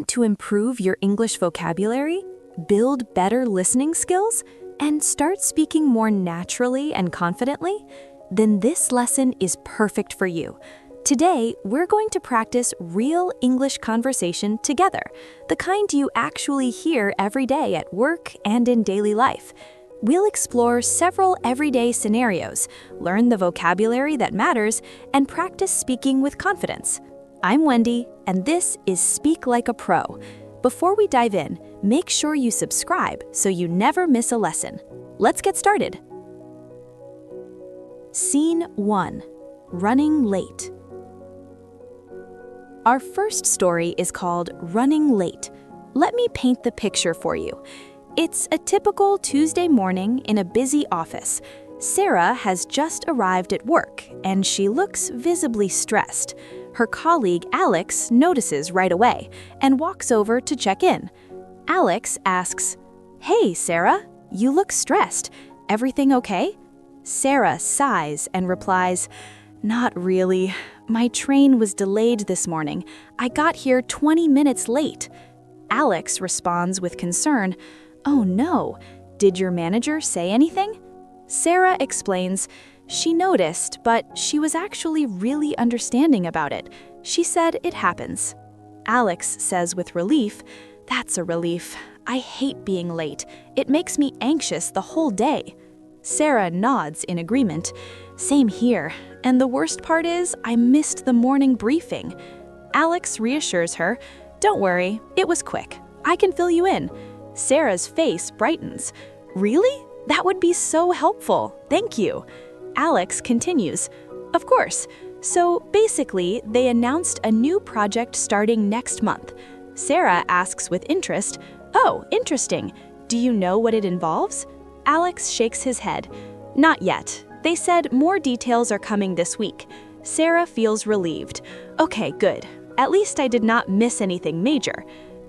Want to improve your English vocabulary, build better listening skills, and start speaking more naturally and confidently? Then this lesson is perfect for you. Today, we're going to practice real English conversation together, the kind you actually hear every day at work and in daily life. We'll explore several everyday scenarios, learn the vocabulary that matters, and practice speaking with confidence. I'm Wendy, and this is Speak Like a Pro. Before we dive in, make sure you subscribe so you never miss a lesson. Let's get started. Scene 1. Running Late. Our first story is called Running Late. Let me paint the picture for you. It's a typical Tuesday morning in a busy office. Sarah has just arrived at work, and she looks visibly stressed. Her colleague Alex notices right away and walks over to check in. Alex asks, "Hey, Sarah, you look stressed. Everything okay?" Sarah sighs and replies, "Not really. My train was delayed this morning. I got here 20 minutes late." Alex responds with concern, "Oh no, did your manager say anything?" Sarah explains, she noticed, but she was actually really understanding about it. She said it happens. Alex says with relief, "That's a relief. I hate being late. It makes me anxious the whole day." Sarah nods in agreement. "Same here. And the worst part is I missed the morning briefing." Alex reassures her, "Don't worry, it was quick. I can fill you in." Sarah's face brightens. "Really? That would be so helpful. Thank you." Alex continues, "Of course. So basically, they announced a new project starting next month." Sarah asks with interest, "Oh, interesting. Do you know what it involves?" Alex shakes his head. "Not yet. They said more details are coming this week." Sarah feels relieved. "Okay, good. At least I did not miss anything major."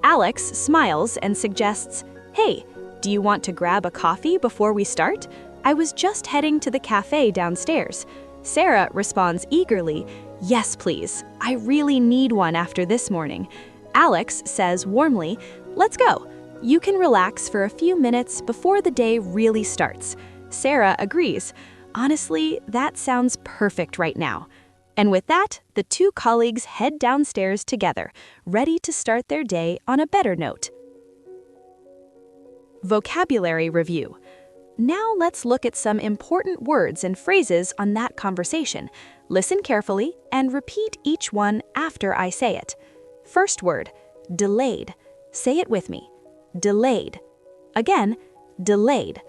Alex smiles and suggests, "Hey, do you want to grab a coffee before we start? I was just heading to the cafe downstairs." Sarah responds eagerly, "Yes, please. I really need one after this morning." Alex says warmly, "Let's go. You can relax for a few minutes before the day really starts." Sarah agrees. "Honestly, that sounds perfect right now." And with that, the two colleagues head downstairs together, ready to start their day on a better note. Vocabulary review. Now let's look at some important words and phrases on that conversation. Listen carefully and repeat each one after I say it. First word, delayed. Say it with me. Delayed. Again, delayed.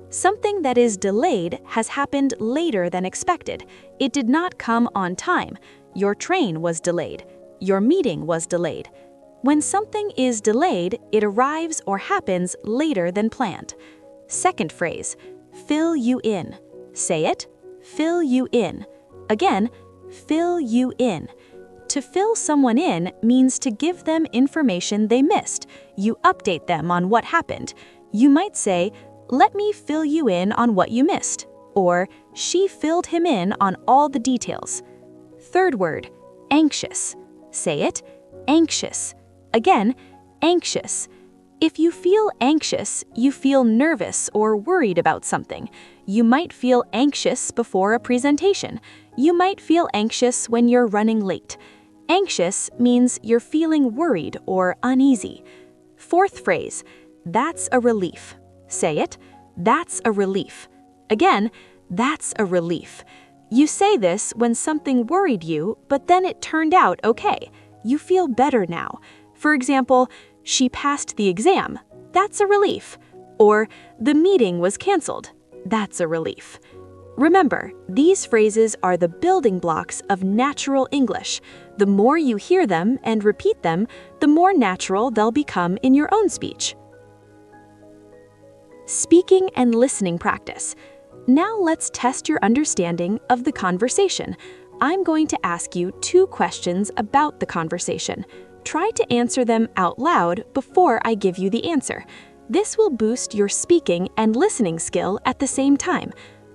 Something that is delayed has happened later than expected. It did not come on time. Your train was delayed. Your meeting was delayed. When something is delayed, it arrives or happens later than planned. Second phrase, fill you in. Say it, fill you in. Again, fill you in. To fill someone in means to give them information they missed. You update them on what happened. You might say, "Let me fill you in on what you missed," or "She filled him in on all the details." Third word, anxious. Say it, anxious. Again, anxious. If you feel anxious, you feel nervous or worried about something. You might feel anxious before a presentation. You might feel anxious when you're running late. Anxious means you're feeling worried or uneasy. Fourth phrase, that's a relief. Say it, that's a relief. Again, that's a relief. You say this when something worried you, but then it turned out okay. You feel better now. For example, "She passed the exam." That's a relief. Or, "The meeting was canceled." That's a relief. Remember, these phrases are the building blocks of natural English. The more you hear them and repeat them, the more natural they'll become in your own speech. Speaking and listening practice. Now let's test your understanding of the conversation. I'm going to ask you 2 questions about the conversation. Try to answer them out loud before I give you the answer. This will boost your speaking and listening skill at the same time.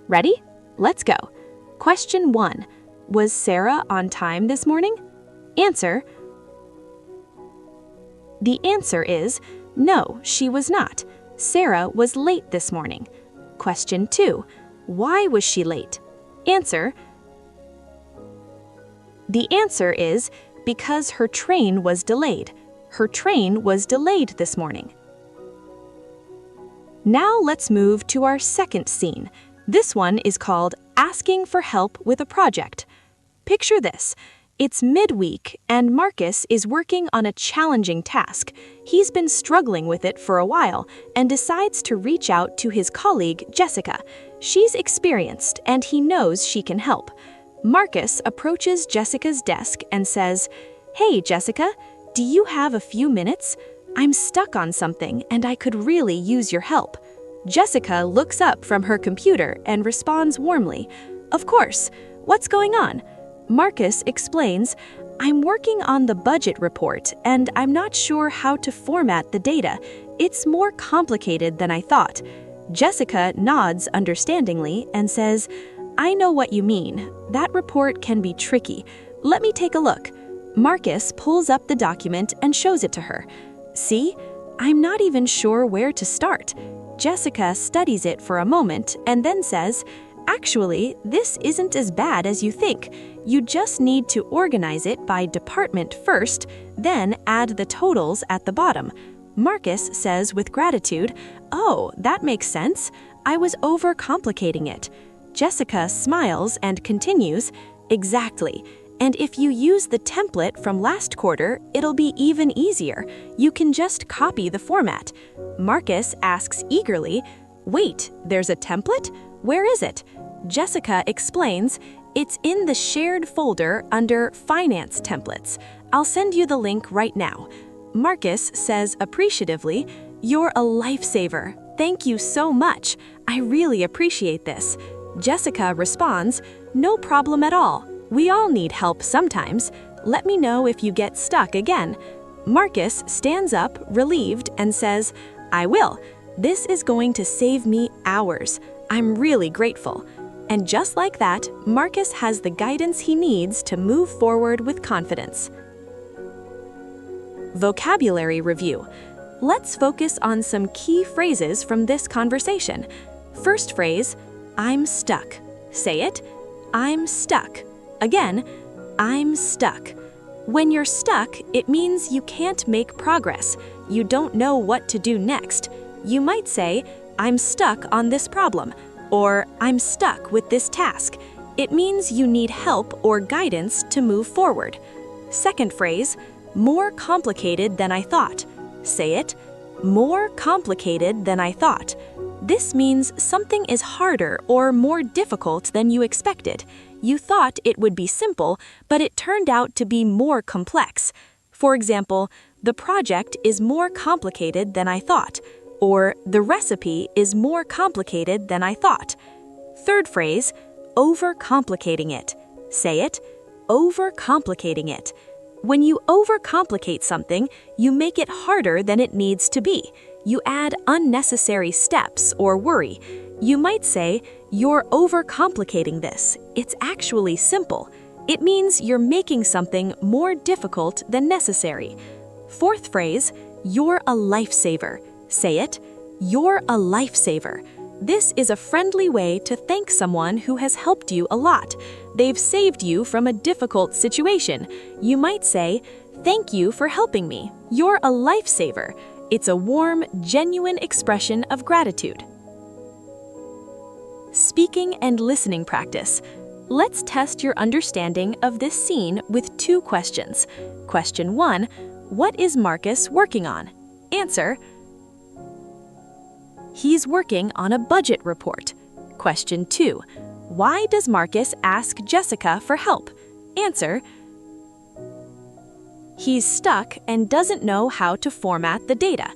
Ready? Let's go. Question 1. Was Sarah on time this morning? Answer. The answer is, no, she was not. Sarah was late this morning. Question 2. Why was she late? Answer. The answer is because her train was delayed. Her train was delayed this morning. Now let's move to our second scene. This one is called Asking for Help with a Project. Picture this. It's midweek, and Marcus is working on a challenging task. He's been struggling with it for a while and decides to reach out to his colleague, Jessica. She's experienced, and he knows she can help. Marcus approaches Jessica's desk and says, "Hey, Jessica, do you have a few minutes? I'm stuck on something, and I could really use your help." Jessica looks up from her computer and responds warmly, "Of course. What's going on?" Marcus explains, "I'm working on the budget report, and I'm not sure how to format the data. It's more complicated than I thought." Jessica nods understandingly and says, "I know what you mean. That report can be tricky. Let me take a look." Marcus pulls up the document and shows it to her. "See? I'm not even sure where to start." Jessica studies it for a moment and then says, "Actually, this isn't as bad as you think. You just need to organize it by department first, then add the totals at the bottom." Marcus says with gratitude, "Oh, that makes sense. I was overcomplicating it." Jessica smiles and continues, "Exactly. And if you use the template from last quarter, it'll be even easier. You can just copy the format." Marcus asks eagerly, "Wait, there's a template? Where is it?" Jessica explains, "It's in the shared folder under Finance Templates. I'll send you the link right now." Marcus says appreciatively, "You're a lifesaver. Thank you so much. I really appreciate this." Jessica responds, "No problem at all. We all need help sometimes. Let me know if you get stuck again." Marcus stands up, relieved, and says, "I will. This is going to save me hours. I'm really grateful." And just like that, Marcus has the guidance he needs to move forward with confidence. Vocabulary review. Let's focus on some key phrases from this conversation. First phrase, I'm stuck. Say it, I'm stuck. Again, I'm stuck. When you're stuck, it means you can't make progress. You don't know what to do next. You might say, I'm stuck on this problem, or I'm stuck with this task. It means you need help or guidance to move forward. Second phrase, more complicated than I thought. Say it, more complicated than I thought. This means something is harder or more difficult than you expected. You thought it would be simple, but it turned out to be more complex. For example, the project is more complicated than I thought, or the recipe is more complicated than I thought. Third phrase, overcomplicating it. Say it, overcomplicating it. When you overcomplicate something, you make it harder than it needs to be. You add unnecessary steps or worry. You might say, you're overcomplicating this. It's actually simple. It means you're making something more difficult than necessary. Fourth phrase, you're a lifesaver. Say it, you're a lifesaver. This is a friendly way to thank someone who has helped you a lot. They've saved you from a difficult situation. You might say, thank you for helping me. You're a lifesaver. It's a warm, genuine expression of gratitude. Speaking and listening practice. Let's test your understanding of this scene with two questions. Question 1, what is Marcus working on? Answer, he's working on a budget report. Question 2, why does Marcus ask Jessica for help? Answer, he's stuck and doesn't know how to format the data.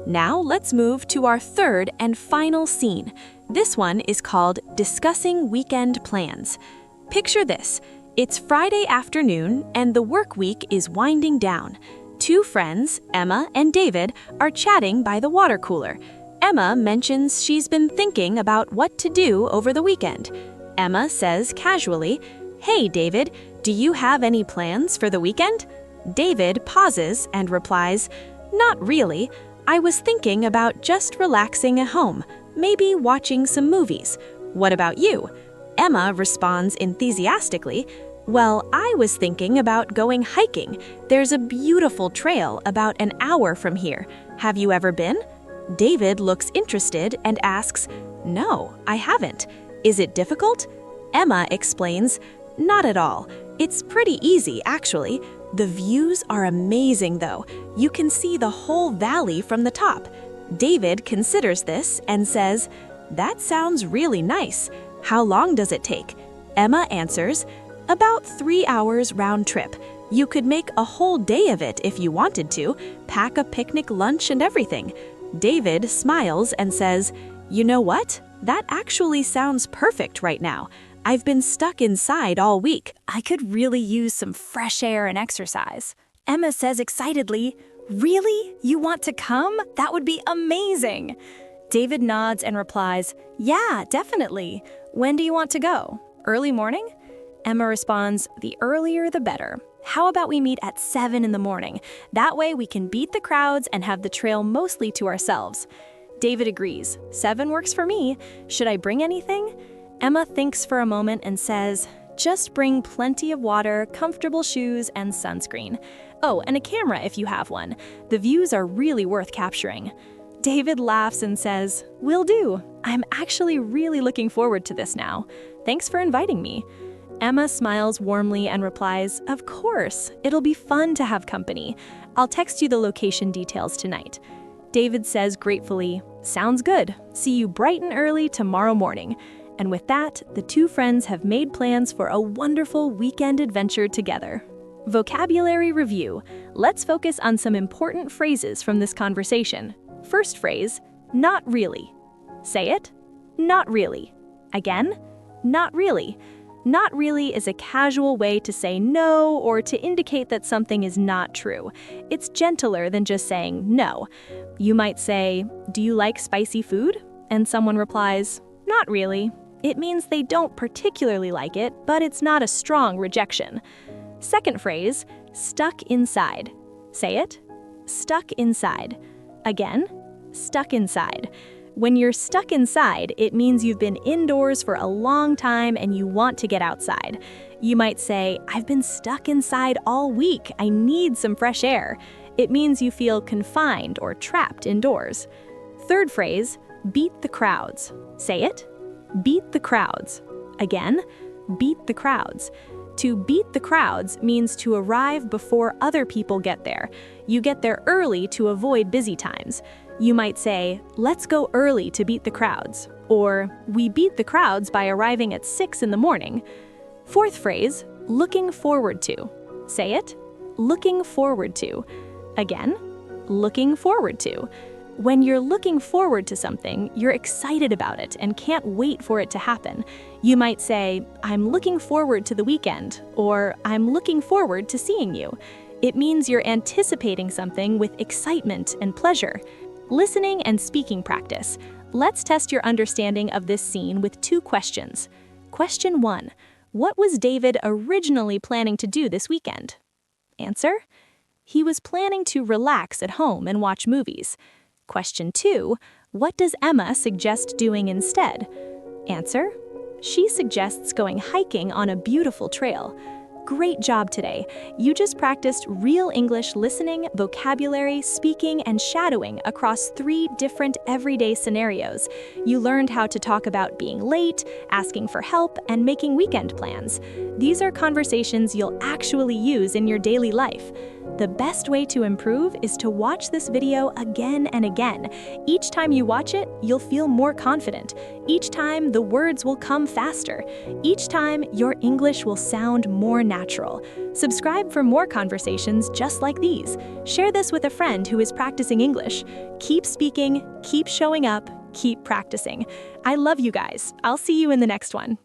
Now let's move to our third and final scene. This one is called Discussing Weekend Plans. Picture this. It's Friday afternoon and the work week is winding down. Two friends, Emma and David, are chatting by the water cooler. Emma mentions she's been thinking about what to do over the weekend. Emma says casually, "Hey David, do you have any plans for the weekend?" David pauses and replies, Not really. I was thinking about just relaxing at home, maybe watching some movies. What about you? Emma responds enthusiastically, well, I was thinking about going hiking. There's a beautiful trail about an hour from here. Have you ever been? David looks interested and asks, no, I haven't. Is it difficult? Emma explains, not at all. It's pretty easy, actually. The views are amazing, though. You can see the whole valley from the top. David considers this and says, that sounds really nice. How long does it take? Emma answers, about 3 hours round trip. You could make a whole day of it if you wanted to, pack a picnic lunch and everything. David smiles and says, you know what? That actually sounds perfect right now. I've been stuck inside all week. I could really use some fresh air and exercise. Emma says excitedly, really? You want to come? That would be amazing. David nods and replies, yeah, definitely. When do you want to go? Early morning? Emma responds, the earlier the better. How about we meet at 7 in the morning? That way we can beat the crowds and have the trail mostly to ourselves. David agrees. 7 works for me. Should I bring anything? Emma thinks for a moment and says, just bring plenty of water, comfortable shoes, and sunscreen. Oh, and a camera if you have one. The views are really worth capturing. David laughs and says, will do. I'm actually really looking forward to this now. Thanks for inviting me. Emma smiles warmly and replies, of course, it'll be fun to have company. I'll text you the location details tonight. David says gratefully, sounds good. See you bright and early tomorrow morning. And with that, the two friends have made plans for a wonderful weekend adventure together. Vocabulary review. Let's focus on some important phrases from this conversation. First phrase, not really. Say it, not really. Again, not really. Not really is a casual way to say no or to indicate that something is not true. It's gentler than just saying no. You might say, do you like spicy food? And someone replies, not really. It means they don't particularly like it, but it's not a strong rejection. Second phrase, stuck inside. Say it, stuck inside. Again, stuck inside. When you're stuck inside, it means you've been indoors for a long time and you want to get outside. You might say, I've been stuck inside all week. I need some fresh air. It means you feel confined or trapped indoors. Third phrase, beat the crowds. Say it, beat the crowds. Again, beat the crowds. To beat the crowds means to arrive before other people get there. You get there early to avoid busy times. You might say, let's go early to beat the crowds, or we beat the crowds by arriving at 6 in the morning. Fourth phrase, looking forward to. Say it, looking forward to. Again, looking forward to. When you're looking forward to something, you're excited about it and can't wait for it to happen. You might say, I'm looking forward to the weekend, or I'm looking forward to seeing you. It means you're anticipating something with excitement and pleasure. Listening and speaking practice. Let's test your understanding of this scene with 2 questions. Question 1. What was David originally planning to do this weekend? Answer. He was planning to relax at home and watch movies. Question 2. What does Emma suggest doing instead? Answer. She suggests going hiking on a beautiful trail. Great job today. You just practiced real English listening, vocabulary, speaking, and shadowing across 3 different everyday scenarios. You learned how to talk about being late, asking for help, and making weekend plans. These are conversations you'll actually use in your daily life. The best way to improve is to watch this video again and again. Each time you watch it, you'll feel more confident. Each time, the words will come faster. Each time, your English will sound more natural. Subscribe for more conversations just like these. Share this with a friend who is practicing English. Keep speaking, keep showing up, keep practicing. I love you guys. I'll see you in the next one.